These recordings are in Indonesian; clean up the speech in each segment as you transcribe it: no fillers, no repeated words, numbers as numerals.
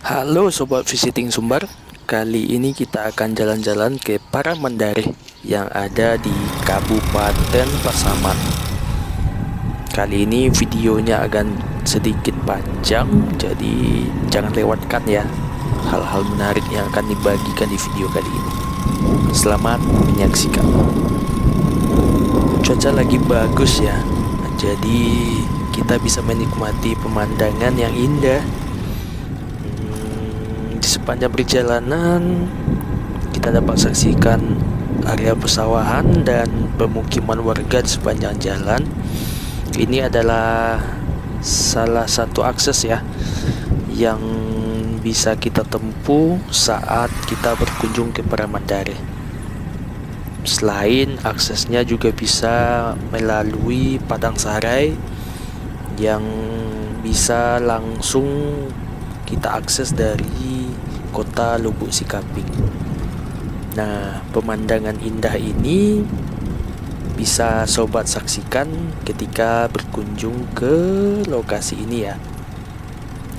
Halo Sobat Visiting Sumbar, kali ini kita akan jalan-jalan ke Paramandare yang ada di Kabupaten Pasaman. Kali ini videonya akan sedikit panjang, jadi jangan lewatkan ya hal-hal menarik yang akan dibagikan di video kali ini. Selamat menyaksikan. Cuaca lagi bagus ya, jadi kita bisa menikmati pemandangan yang indah. Di sepanjang perjalanan kita dapat saksikan area persawahan dan pemukiman warga di sepanjang jalan. Ini adalah salah satu akses ya yang bisa kita tempuh saat kita berkunjung ke Paramandare. Selain aksesnya juga bisa melalui Padang Sarai yang bisa langsung kita akses dari kota Lubuk Sikaping. Nah, pemandangan indah ini bisa sobat saksikan ketika berkunjung ke lokasi ini ya.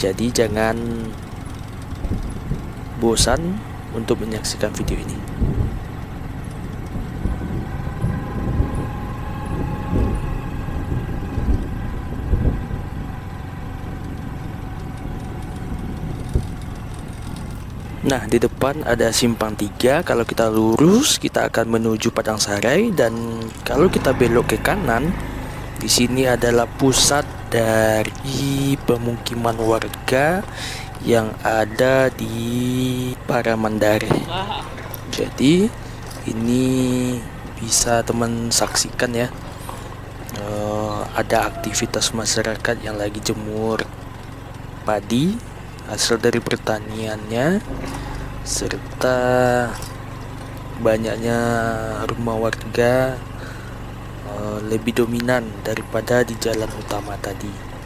Jadi jangan bosan untuk menyaksikan video ini. Nah, di depan ada simpang 3. Kalau kita lurus, kita akan menuju Padang Sarai, dan kalau kita belok ke kanan, di sini adalah pusat dari pemukiman warga yang ada di Paramandare. Jadi, ini bisa teman saksikan ya. Ada aktivitas masyarakat yang lagi jemur padi hasil dari pertaniannya, serta banyaknya rumah warga lebih dominan daripada di jalan utama tadi.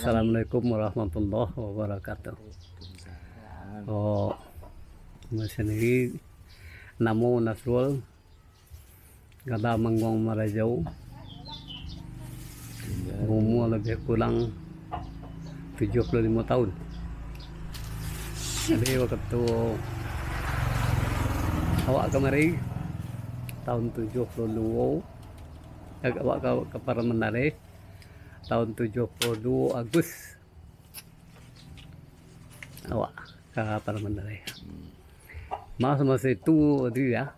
Assalamualaikum warahmatullahi wabarakatuh. Oh, sendiri Namo Nasrul Gada Manggong Marajau, umur lebih kurang 75 tahun. Jadi waktu awak kemari tahun 72, awak ke Paramenare tahun 72 Agustus. Awak ke Paramenare. Masa itu dia,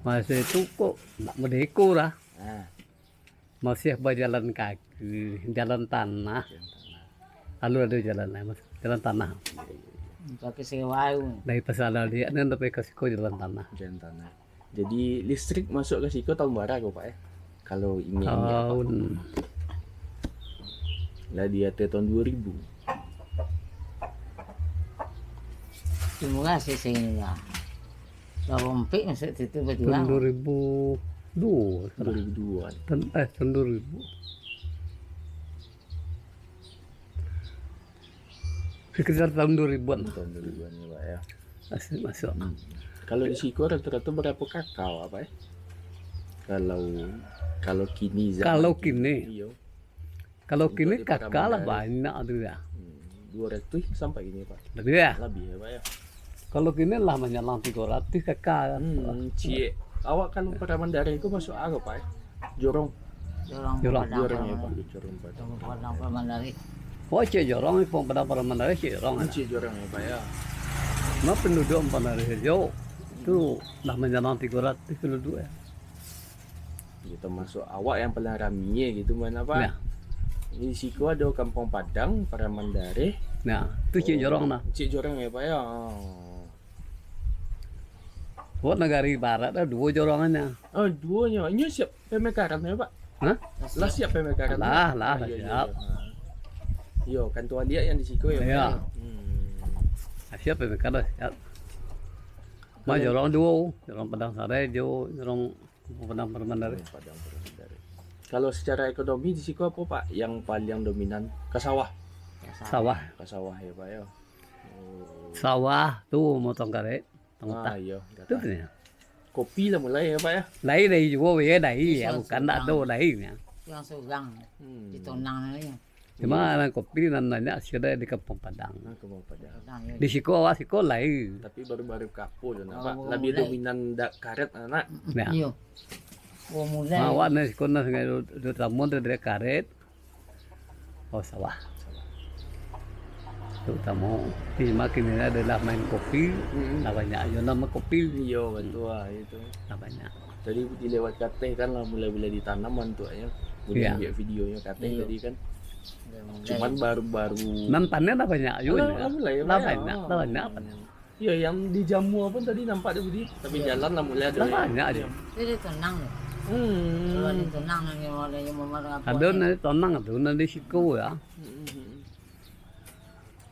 masa itu kok merdeka lah. Masih berjalan kaki, jalan tanah. Lalu ada jalan tanah. Pakai sewa. Dari pasal dia nanti sampai ke Siko jalan tanah. Jalan tanah. Jadi listrik masuk ke Siko tahun berapa Pak ya? Kalau ini Tahun lah dia tahun 2000. Terima kasih sehingga rompik masuk itu tahun berjuang. 2002. 2002. Tahun 2000. Sekitar tahun 2000-an. Tahun 2000-an ya Pak ya. Masuk. Kalau di Siko rata-rata berapa kakao apa ya? Kalau kini Kalau kini, iya. kalau Untuk kini di kakak lah Paramenare. banyak tuh ya. 200 sampai gini Pak. Lebih ya. Lebih ya Pak ya. Kalau kini lah menyalang 300 kakak kan. Cie. Awak kalau Paramenare itu masuk apa Pak ya? Jorong. Jorong. Jorong ya Pak. Jorong Padang. Padang Paramenare. Oh cik jorong ni pun pada Paramenare cik jorong. Cie jorong ya Pak ya. Nah penduduk Paramenare jauh itu lah menyalang 300 penduduk ya. Kita masuk awak yang paling ramai gitu mana Pak? Ya. Di Siko ada Kampung Padang, Paramenare. Nah, itu cik jorong nah. Cik jorong ya Pak ya. Buat negara barat ada 2 jorongannya. Oh, duanya. Ini siap pemekaran ya Pak? Hah? Lah siap pemekaran. Lah, Iya, siap. Yo, kan tua lihat yang di Siko ya Pak. Iya. Hmm. Siap ya kan siap. Mah jorong 2, jorong Padang Sare, jorong Padang Paramenare. Padang Paramenare. Kalau secara ekonomi di Siko apa Pak yang paling dominan? Ke sawah. Sawah. Ke sawah ya Pak ya. Sawah tuh motong karet, Ah tengah. iya. Itu ya. Kopi lah mulai ya Pak ya. Lấy đây juga về đây ya, bukan ada đây ya. Yang sugang Hmm. ditonang ini. Cuma orang kopi nanya sudah di Kampung Padang. Nah, ke bawah Padang. Di Siko awak Siko lain. Tapi baru-baru kapur dan apa? Oh, Lebih mulai. dominan karet anak. Ya. Iyo. Oh mulai. Awak nih Siko nih sengaja do tamu dari karet. Oh sawah. Tuh tamu. Di makin ini adalah main kopi. Lah banyak aja nama kopi. Iya betul itu. Lah banyak. Tadi dilewat kate kan lah mulai ditanaman mantuanya. Udah Iya. lihat videonya kate Iya. tadi kan. Udah mulai. Cuman baru-baru. Nantannya lah banyak juga. Lah mulai Lah Pak, ya. banyak. Iya yang di Jamu pun tadi nampak tuh Budi. Tapi jalan lah mulai ada. Lah banyak aja. Itu ditonang loh. Hmm. Kalau ditonang nanti ada yang memarah apa? Ada nanti tonang ada nanti Siko ya.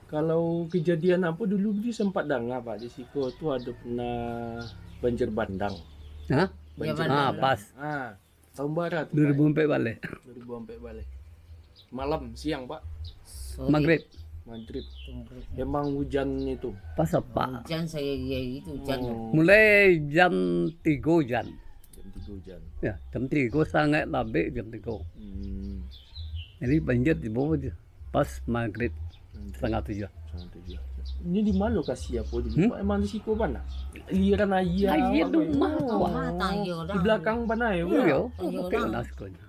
Kalau kejadian apa dulu Budi sempat dengar Pak di Siko tuh ada pernah banjir bandang. Hah? Iya, Banjir bandang. bandang. Pas Tahun barat. 2004 balik. 2000 sampai balik. Malam, siang Pak. Sorry. Maghrib. Maghrib. Maghrib. Emang hujan itu. Pas apa? Hujan saya itu hujan. Oh, Mulai jam 3 hujan. jam 3 hujan. Ya, jam 3 sangat labik jam 3. Hmm. Jadi banjir di bawah dia. Pas maghrib setengah 7. Sangat tujuh. Ini di mana lokasi apa dulu? Pak? Emang di Siko mana? Liran air. Air apa rumah itu? awak. Matang dia Di orang. belakang mana ya? Pak? Iya, Iya, oke orang. lah sekolah.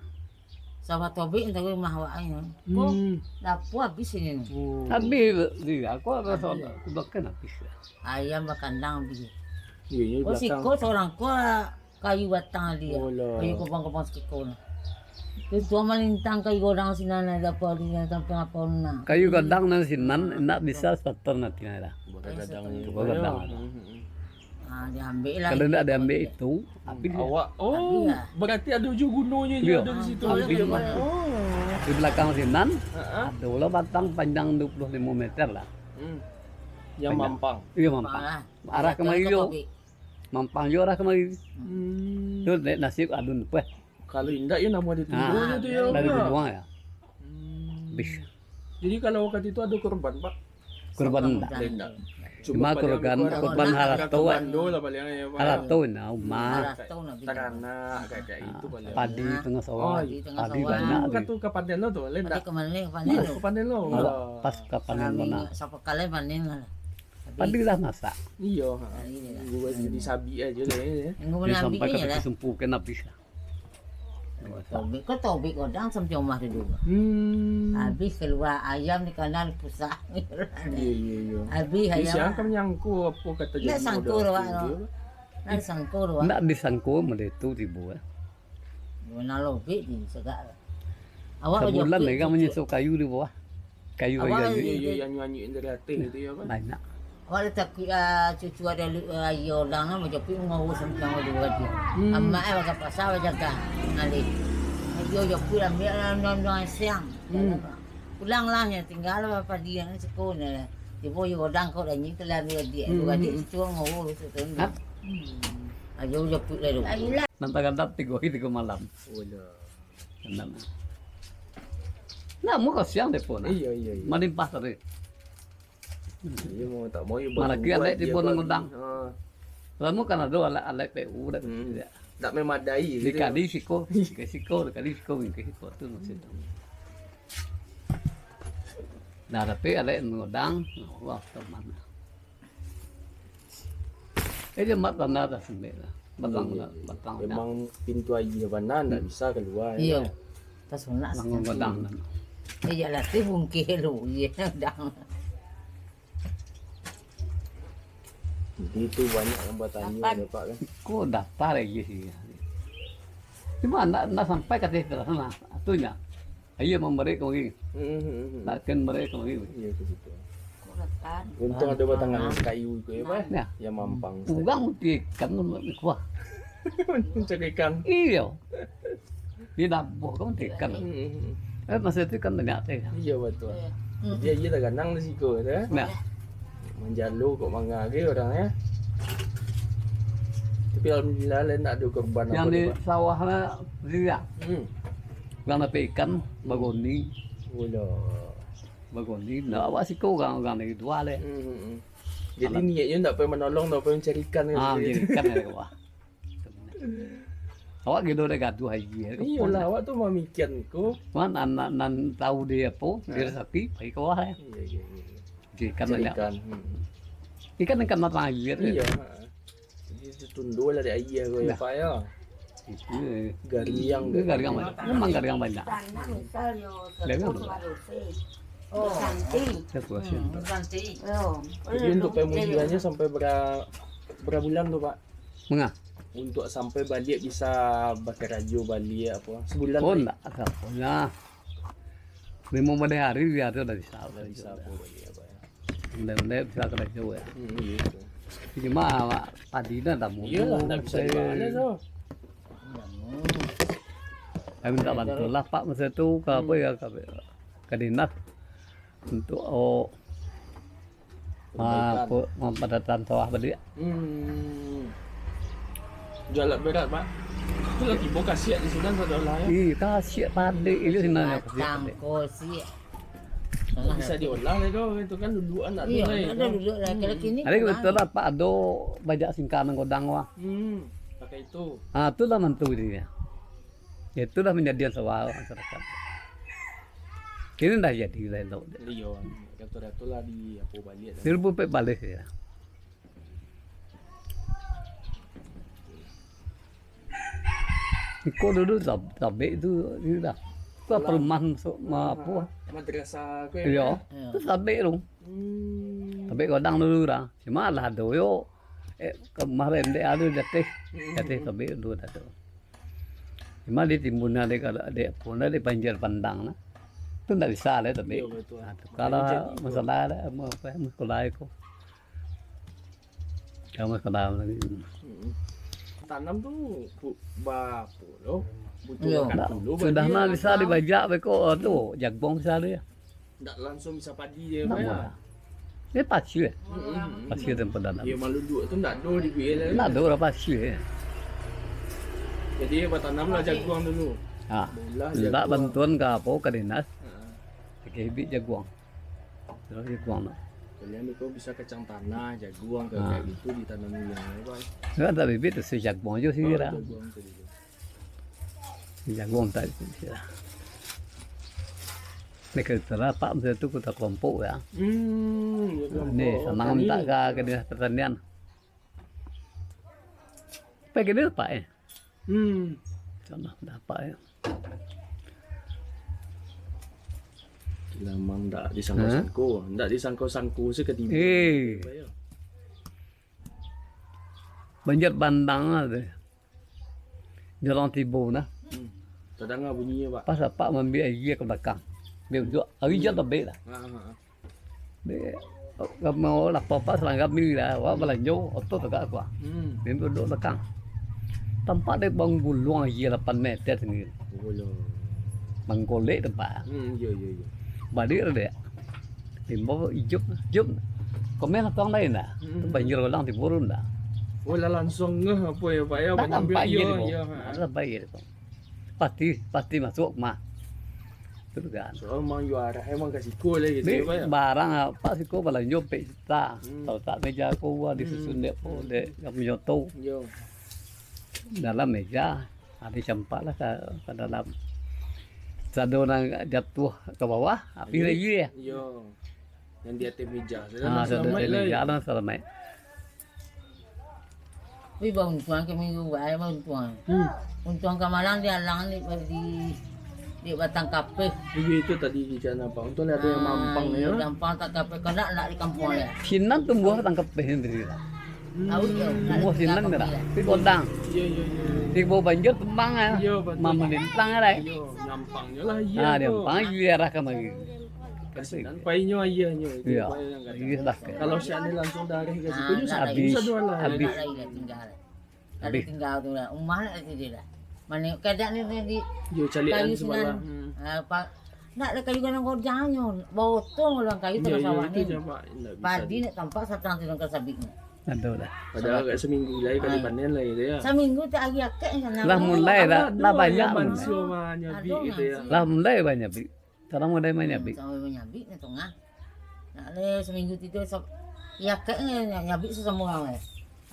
Sahabat tobik entah rumah awak ini. Kok Hmm. dapur habis ini. Oh. Tapi dia aku rasa bahkan habis. Ayam bakandang habis. Iya, ini di Kau belakang. siko seorang kau kayu batang dia. Oh lah. Kayu kopang-kopang sikiko na. Terus tua malintang kayu orang sinana dapat dia sampai apa na. Kayu gadang na sinan nak bisa starter nanti ada. Kadang Coba gadang ada. Ah dia ambil lah. Kalau tidak ada ambil itu, habis dia. Awak, oh, Habis lah. berarti ada ujung gunungnya Iya. juga ada di situ. Habis Iya, lah. Pak. Oh. Di belakang sinan Ha-ha. ada lah batang panjang 25 meter lah. Hmm. Yang Banyak. mampang. Iya mampang. Lah. Arah kemari yo. Mampang yo arah kemari. Hmm. Itu nasib adun peh. Kalau indak ya nama dia Nah, tidurnya tuh ya. dari Pak. gunung ya. Hmm. habis. Jadi kalau waktu itu ada korban pak? Korban enggak. Tidak. Cuma korban halato. Bando lah paling ya pak. Halato na umah. Tahu nak Tarana kayak itu paling. Padi tengah sawah. di tengah Padi sawah. banyak. Bukan tuh kapan lo tuh? Lain Tadi tak? kemana ni panen tu? Kapan lo? Pas kapan mana. Siapa kali panen lah. Padi lah masak. Iya. Gue jadi sabi aja lah ya. Yang Dia mana sampai ambilnya ke lah. sempukan habis. Tobik, kau tobik orang sampai rumah dulu. Habis keluar ayam di kanan pusat. Iya. Habis Bisa ayam. kan nyangku apa kata Nak sangkur awak. Nak sangkur awak. Nak disangkut mana itu tibu. Mana lobik ni segak. Awak Sebulan mereka menyesuk kayu di bawah. Kayu Awak- aja. Iya yang nyanyiin dari hati gitu ya kan. Banyak. Awak takut cucu ada ayah orang lah macam pi ngau sampai ngau dua dia. Amma ai baka pasal jaga ngali. Yo yo pulang biar non siang. Pulang lah ya tinggal apa dia ni sekolah ni. Dia boleh orang kau dah ni telah dia juga dia itu ngau tu tu. Ayo yo pulang dulu. Nanti tiga malam. Oh lah. Kenapa? Nah, mau kau siang deh pun. Iya. Manin pas tadi. Iya mau tak mau ya. Mana kira lek di Bonang-Gondang. Ha. Kamu kan ada alat PU dah. Tak memadai Di gitu. kadi siko, di siko tu masih tu. Nah, tapi ada ngodang, wah teman. Dia mat tanah dah sendiri. Batang Memang pintu air depanan tak bisa keluar. Iya. Pas nak Langung ngodang. Ya lah tu mungkin lu ya dah. Jadi itu banyak yang bertanya ada pak kan. Kau daftar lagi sih. Cuma nak sampai ke sana, atunya. Ayo memberi kau ini, takkan mereka kau ini. Iya ke situ. Kuratan. Untung ada batangan kayu itu ya pak. Ya, Yang mampang. ugang ikan kuah. Mencari ikan. Iya. Di dapur kamu ikan. Masa itu kan banyak teh. Iya betul. Dia tak ganang di situ ya. Nah, Menjalu kok mangga ke orang ya. Tapi alhamdulillah lain tak ada korban yang apa di Pak. sawahnya dia, gang dapat ikan bagoni, bagoni. Nah, awak sih kau gang ni dua le. Jadi niatnya tak pengen menolong, tak pengen mencari ikan kan. Ah, jadi ikan ada kau. Awak gitu dah gaduh lagi. Iya lah, awak tu mau mikirin ku. Man nan tahu dia apa, dia sapi, pergi kau lah. Iya. Ikan Cari banyak. ikan. Ikan matang air. Iya. Jadi ditunduk lah dari ayah kau ya Pak ya. Itu Gariang. gariang banyak. Memang gariang banyak. Tanah misalnya. Memang. Oh, cantik. Saya puasin. Cantik. Oh. Jadi untuk pemulihannya sampai berapa bulan tuh Pak? Mengah? Untuk sampai balik bisa bakar rajo balik apa? Sebulan. Oh, Pak? enggak. Nah, memang pada hari dia ada dari sawah. Tak bisa apa balik apa ya. Mudah-mudahan bisa kerja ya. Gitu. Cuma padi dah tak mau. Iya lah, tak bisa gimana tuh. Kami minta bantu lah Pak masa itu ke apa ya ke dinas untuk mempadatan sawah balik. Jalan berat Pak. Itu lagi buka siap di Sudan tak ada lah ya. Ih, kasih padi ini sebenarnya Batang kosi. Bisa diolah lah kau itu kan dudukan tak Iya, ada. ada duduk lah. Kalau kini. Ada betul lah Pak ada banyak singkaran godang wah. Pakai itu. Ah, itulah mantu dia. Itulah menjadian sawah masyarakat. Ini dah jadi lain. Iya, kata lah di apa balik. Silbu pe balik ya. Kau dulu sampai itu dah. Kau perumahan apa? Madrasah kau Iya, itu sampai dong. Sampai godang dulu dah. Cuma lah doyo. Kemarin dia ada jatih sampai dulu dah tu. Cuma di timbunnya dia kalau ada pun di banjir pandang lah. Itu tak bisa lah tapi. Kalau masalah ada apa sekolah itu. Kamu sekolah lagi. Tanam tuh bapu loh. Iya. Butuh makan dulu. Sudah mah bisa dibajak beko tu jagbong bisa dia. Tak langsung bisa padi dia Tak Pak ya. boleh. Dia pasir. Pasir tempat dalam. Ya malu dua tu tak ada di BL. Nak ada orang pasir. Jadi buat tanam lah jagung dulu. Ah, Bola minta bantuan ke apa ke dinas. pakai bibit jaguang. Terus jaguang tu. Kalian itu bisa kacang tanah, jagung kayak gitu ditanamin yang apa? Sekarang tak bibit tu si jaguang je sih kira. Jagung tadi. Si jaguang tak kira. Mereka terah pak masa tu kita kelompok ya. Ni sama tak ke dinas pertanian. Pakai dia pak eh. Contoh dapat ya. Lamang ndak disangko-sangko, ndak disangko-sangko sih ketiba. Banjir bandang lah tu. Jalan tibu nah. Terdengar bunyinya, Pak. Pas pak ambil air ke belakang. Dia juga hari je tak baik lah. Dia mau lapor pak serangga mili lah. Wah belanja auto tak apa. Dia duduk belakang. Tempat dia bang gulung air 8 meter sendiri. Bang golek tempat. Ya. Balik dia. Timbul ijuk. Komen tuang lain dah. Banjir orang tiburun dah. Oh lah langsung ngeh apa ya Pak ya. Tak nampak ya. Ada baik itu. Pasti masuk mah. Itu kan. Soal mang juara emang kasih ko lah gitu ya Pak ya. Barang apa sih kau belanja pesta. Tahu tak meja kau disusun dek pun dek yang menyoto. Yo. Dalam meja ada campak lah ke dalam. Sadonang jatuh ke bawah, api lagi ya. Yo. Yang di atas meja. Sadonang meja lah selamat. Wih bang tuan ke minggu baik bang tuan. Tuan ke Malang dia lang di batang kape. Itu tadi bicara Pak. Untung ada yang mampang ya. Mampang tak kape kena nak di kampung ya. Sinan tumbuh tangkap sendiri lah. Tumbuh sinan ni lah. Di kodang. Iya. Di bawah banjir tembang ah. Mama lintang ada. Yo, nyampangnya lah iya. Ah, dia pang biar akan lagi. Kasihan painya ayahnya itu Iya. Pak yang kata. Ini sudah. Kalau si Ani langsung dari kasih ko habis. Habis tinggal. Ada tinggal tu lah. Rumah nak dia dah. Mana kadang ni Yo calian kayu semalam. sinan. Nak ada kayu kan gorjangnya. Botong orang kayu tengah sawah ni. Padi nak tampak satang tu dengan sabitnya. Ada dah. Padahal agak seminggu lagi kali panen lah itu ya. Seminggu tak lagi akak sana. Lah mulai lah banyak. Mansur mah nyabi itu ya. Lah mulai banyak bi. Sekarang mulai banyak bi. Sampai nyabik ni tengah. Nak le seminggu tidur ya akaknya nyabik semua orang.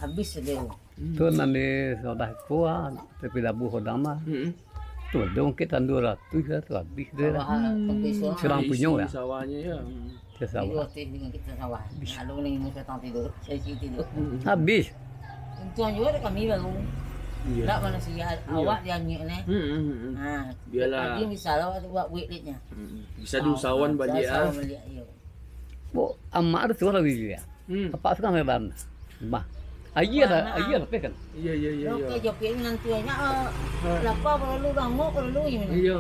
Habis dia. Tu nanti sudah kuat tapi labu hodang mah. Tu dong kita 200 lah tu habis dia dah. Serang punya ya. Sawahnya ya. Dia sawah. Dengan kita sawah. Lalu ni muka tang tidur. Saya tidur. Habis. Tuan juga ada kami baru. Iya. Tak manusia awak dia nyek ni. Ha, Biarlah. dia bisa lah buat weightnya. Bisa diusahawan balik ah. Bo amak ada suara dia. Apa sekarang leban. Bah. Ayah dah pekan. Iya. Okey jopin dengan tuannya lapar perlu bangun perlu ini. Iya.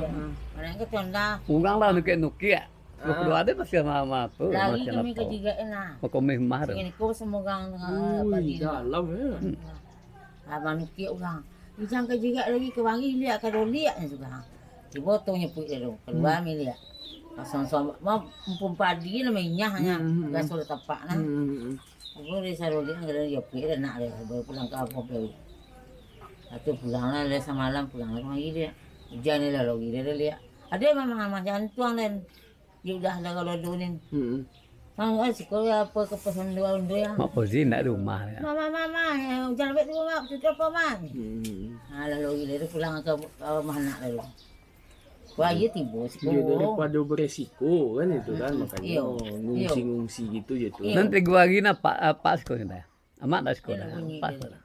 Orang ke tuan dah. Urang lah nuki. Kalau ada masih mama tu. Lagi kami ke juga enak. Kau mah dah. Ini kau semua orang Ui, dalam ya. Abang nuki orang. Jangan ke juga lagi ke wangi lihat ke lihat ni juga. Di botolnya pun dia keluar mi lihat. Pasang-pasang mau empun padi lah minyaknya. Gasol tapak nah. Aku di saroli ngada dia pergi nak dia baru pulang ke kampung pergi. Atau pulanglah le semalam pulang lagi dia. Hujan ni lah lagi dia lihat. Ada memang macam tuang dan dia dah ada kalau dunin. Mang sekolah apa ke pesan dua ya. Mak Fauzi nak di rumah ya. Mama, hujan lebih tu mak cuci apa mak? Lalu dia pulang ke rumah anak lalu. Wah, iya tiba Ya daripada beresiko kan itu kan makanya ngungsi-ngungsi gitu je tu. Nanti gua lagi nak pak sekolah dah. Amak dah sekolah. Pas dah.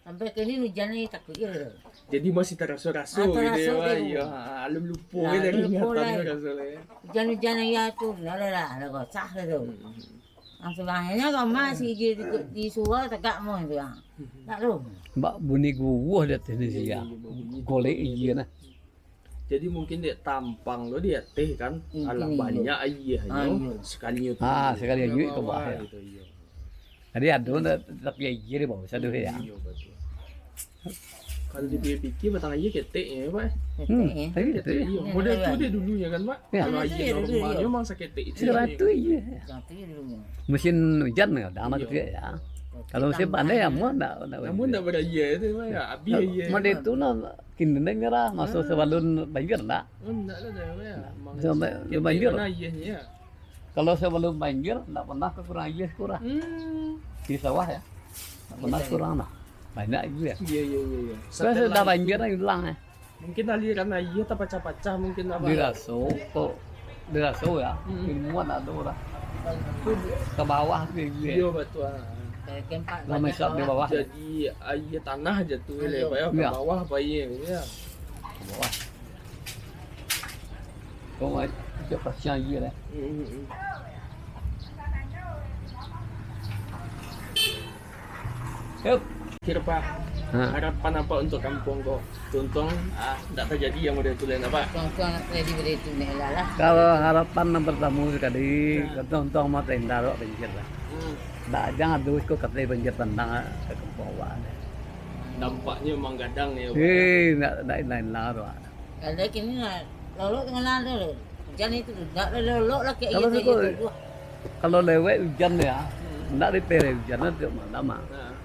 Sampai ke ni hujan ni takut je. Jadi masih terasa-rasa gitu ya. Ya, alum lupa dari ingatan rasa lah. Hujan-hujan ya tu lah gosah tu. Langsung hanya kau masih di suara tegak mau tu. Tak lu. Mbak bunyi gua dia sini dia. Golek iya nah. Jadi mungkin dia tampang lo dia teh kan. Alah banyak ayahnya sekalinya tu. Sekali aja ke bawah. Gitu iya. Jadi ada tapi iya dia bawa satu ya. Iya betul. Kalau dipikir batang ayah ketek ya Pak. Tapi itu ya. Iya, model tu dia dulunya kan Pak. Kalau ayah normalnya memang sakit ketek itu. Satu iya. Satu dulu. Mesin hujan enggak ada amat tu ya. Kalau musim pandai ya mau enggak Namun tak pada iya itu mah ya abi iya. Mau itu no kini dengar masuk sebelum banjir enggak. Oh enggak lah dah ya. Sampai banjir. Mana iya ya. Kalau sebelum banjir enggak pernah kurang air kurang. Di sawah ya. Enggak pernah kurang lah. Banyak itu ya. Iya iya iya iya. Kalau sudah banjir hilang ya. Mungkin aliran air tak pecah-pecah mungkin apa. Diraso kok diraso ya. Ilmuwan ada orang. Ke bawah gitu ya. Iya betul. Kayak kempak. Lama isap di bawah. Jadi air tanah jatuh le pak ya ke Iya. bawah apa iya ya. Ke bawah. Kau mai cepat siang air lah. Yup. Kira pak Ha. harapan apa untuk kampung kau? Contoh tidak terjadi yang udah tulen apa? Tuan-tuan nak ready begitu ni lah. Kalau harapan yang pertama sekali, contoh mau tenda roh banjir lah. Dah jangan terus kau kata banjir tendang ke bawah. Dampaknya memang gadang ya pak. Nak lain lah roh. Ada kini nak lolok dengan lada tu. Hujan itu tak lolok lah kayak Kalau gitu. tu- Kalau lewat hujan ya, nak dipere hujan itu lama. Nah,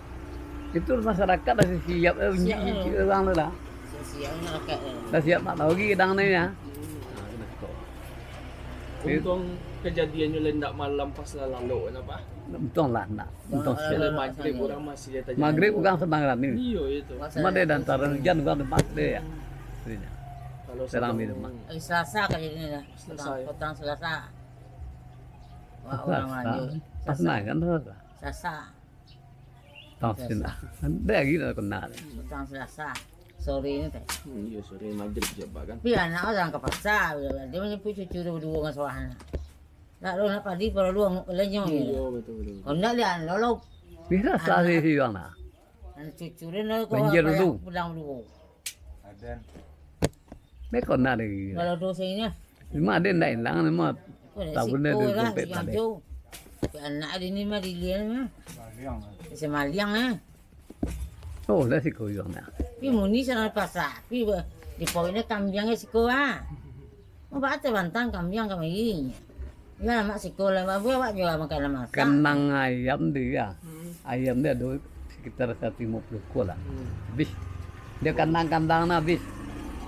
Itu masyarakat dah siap orang tu lah. Siap nak rakyat tu. Dah siap nak tahu lagi dang ni ya. untung kejadiannya lendak malam pas lalu kenapa? Untung lah nak. Untung siap. Kalau maghrib orang masih lihat aja. Maghrib bukan sedang rani. Iya itu. Cuma dia dan antara hujan bukan tempat dia ya. Kalau Serang sedang- di rumah. Selasa kali ni lah. Selasa, ya. Petang Selasa. Wah, orang lanjut. Pas naik kan tu. Selasa. Tahu sih nak. Dia lagi nak kenal. Petang Selasa. Sore ni tak. Iya sore maghrib je pak kan. Tapi anak orang ke pasar. Dia menyebut cucu dia berdua dengan suahan. Tak lu nak padi pada luang lenyong Iya ni. betul betul. Kalau nak dia lolok. Bisa salah sih orang lah. Anak cucu dia nak Banjir dulu. pulang dulu. Dia kenal lagi. Kalau dosa ini. Cuma dia nak hilang ni mah. Tak benda dia lah, dompet siang balik. tu. Anak dia ni mah dilihat mah. Semaliang eh. Oh, dah sih kau yang nak. Pi muni sana pasar. Pi di poinnya kambing siko ah. Mau baca bantang kambing kami. Ya mak siko lah buat juga makan masak. Kandang ayam dia. Ayam dia ada sekitar 150 ekor lah. Habis. Dia kandang-kandang habis.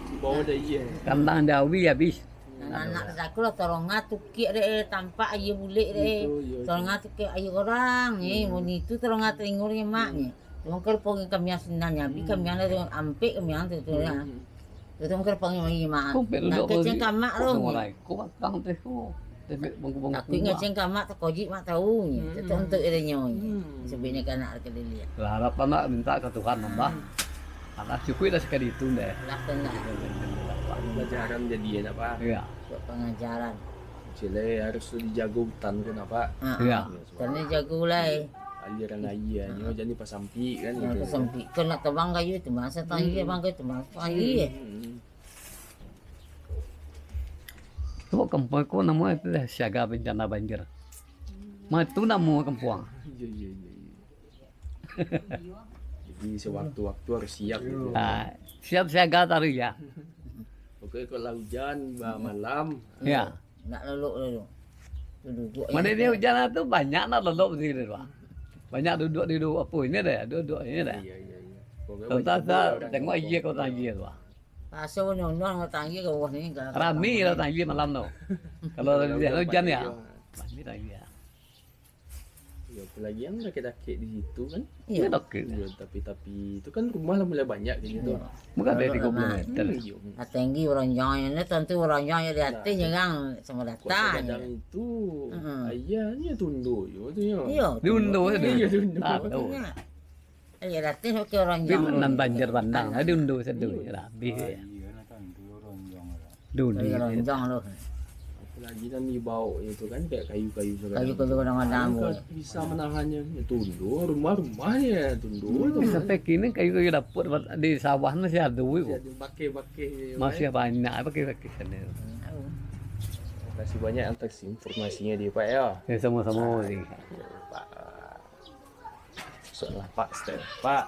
Di bawah dah iya. Kandang Jawi habis. Anak aku lah tolong ngatukik deh tampak ayu bulik deh. Itu, iya. Tolong ngatukik ayu orang ni. Muni tu tolong ngatingurnya maknya. Tuang kerpong kami yang senangnya. Bi kami yang ada ampek kami yang tu ya. Tu tuang kerpong yang lagi mak. Kau perlu Nak kecing kamak tu. Mulai. Kau makan teh kau. Teh bangku-bangku. Aku ingat cing kamak tak kojik mak tahu ni. Tu untuk dia nyoy. Sebenarnya kan nak keliling. Harapan nak minta ke Tuhan nambah. Anak cukup dah sekali itu deh. Lakukan lah. Pelajaran jadian apa? Ya. Buat pengajaran. Cile harus dijaga hutan kan apa? Ya. Karena jago lah. Aliran air ni jadi pas sampi kan Yang gitu. kesempit. Kau nak tebang kayu tu masa tangi bang kayu tu masa tangi. Sebab kampung aku nama itu dah siaga bencana banjir. Mah itu nama kampung. Iya iya iya. Jadi sewaktu-waktu harus siap gitu. Siap siaga taruh ya. Pokoknya kalau hujan malam Ya. Nak leluk dulu. Tu duduk. Mana dia hujan itu banyak nak lelok di sini Pak. Banyak duduk di duduk apa ini deh, duduk ini deh. iya iya iya. Pokoknya Kau tak wajib tak orang tengok kampung. iya kau tanya tu. Pasal nyon-nyon kau tangi ke bawah ni. Rami lah tanya malam tu. Kalau dia hujan ya. Rami tanya. Ya apalagi yang rakit-rakit di situ kan. Iya Iya. dok. Ya tapi itu kan rumah lah mulai banyak kayak gitu. Bukan dari 30 meter. Iya. Nah, tinggi orang jangan ni tentu orang jangan di atas jangan sama Kuasa datang. kadang itu ayahnya tunduk je tu ya. Iya. Diunduh saja. Iya, diunduh. Tak tahu. Ya datang okey orang Tapi jangan. nan banjir bandang, ada diunduh saja. Rabi. Diunduh. Orang jangan loh. Apalagi kan di bawah itu kan kayak kayu-kayu sekarang. Kayu-kayu kadang-kadang Kan boleh. bisa menahannya. Ya, tunduk rumah-rumahnya tunduk. Sampai kini kayu-kayu dapur di sawah masih ada wih. Jadi pakai-pakai. Masih banyak pakai sana. Terima kasih banyak atas informasinya dia Pak ya. Ya sama-sama ni. Pak. Soalah Pak Stel. Pak.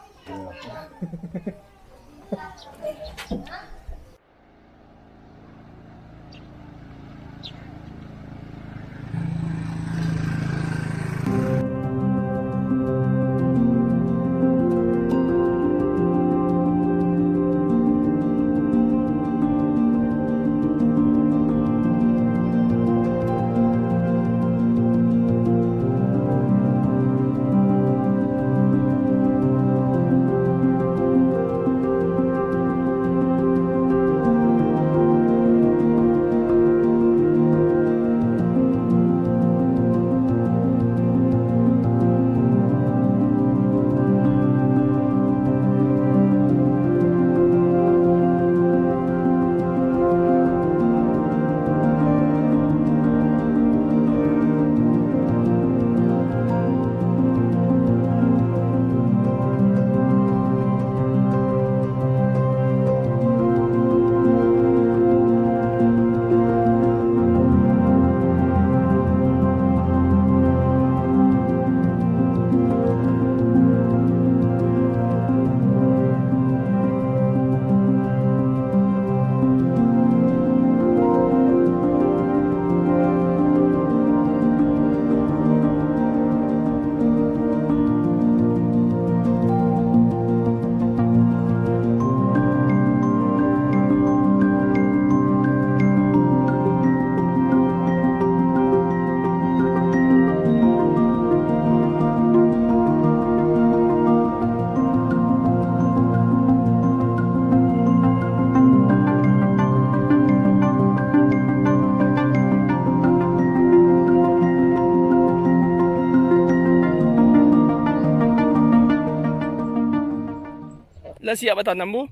Lah siap tanam bu?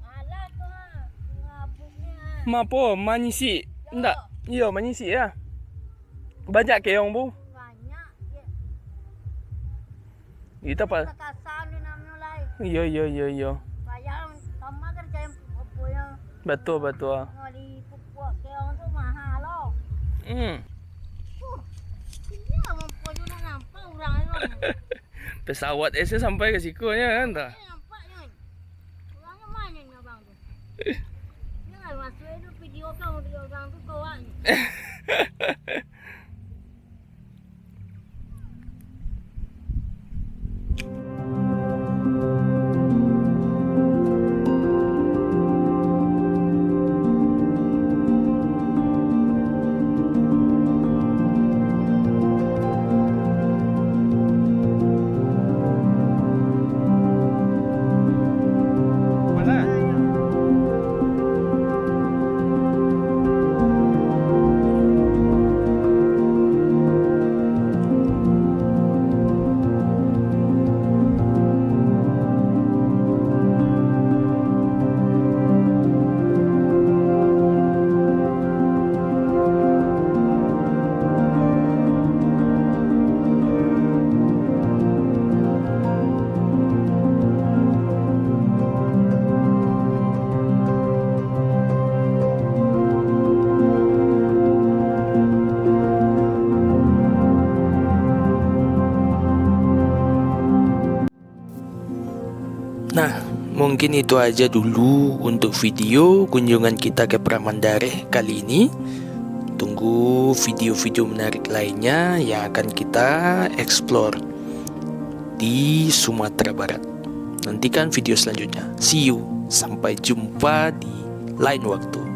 Alah tu ngabuknya. Mapo manyisi? Ndak. Iya manyisi ya. Banyak keong bu. Banyak. Kita pak. Kekasan ni namanya lai. Iya iya iya iya. Bayar sama kerja yang apa yang Betul betul. ngoli pupuk keong tu mahal loh. Hmm. Ini mampu juga nampak orang itu. Pesawat ese sampai ke sikunya kan tak? Nampaknya. Orangnya mana ni abang tu? Jangan masuk itu video orang tu kawan. Mana? Nah, mungkin itu aja dulu untuk video kunjungan kita ke Pramandareh kali ini. Tunggu video-video menarik lainnya yang akan kita explore di Sumatera Barat. Nantikan video selanjutnya. See you, sampai jumpa di lain waktu.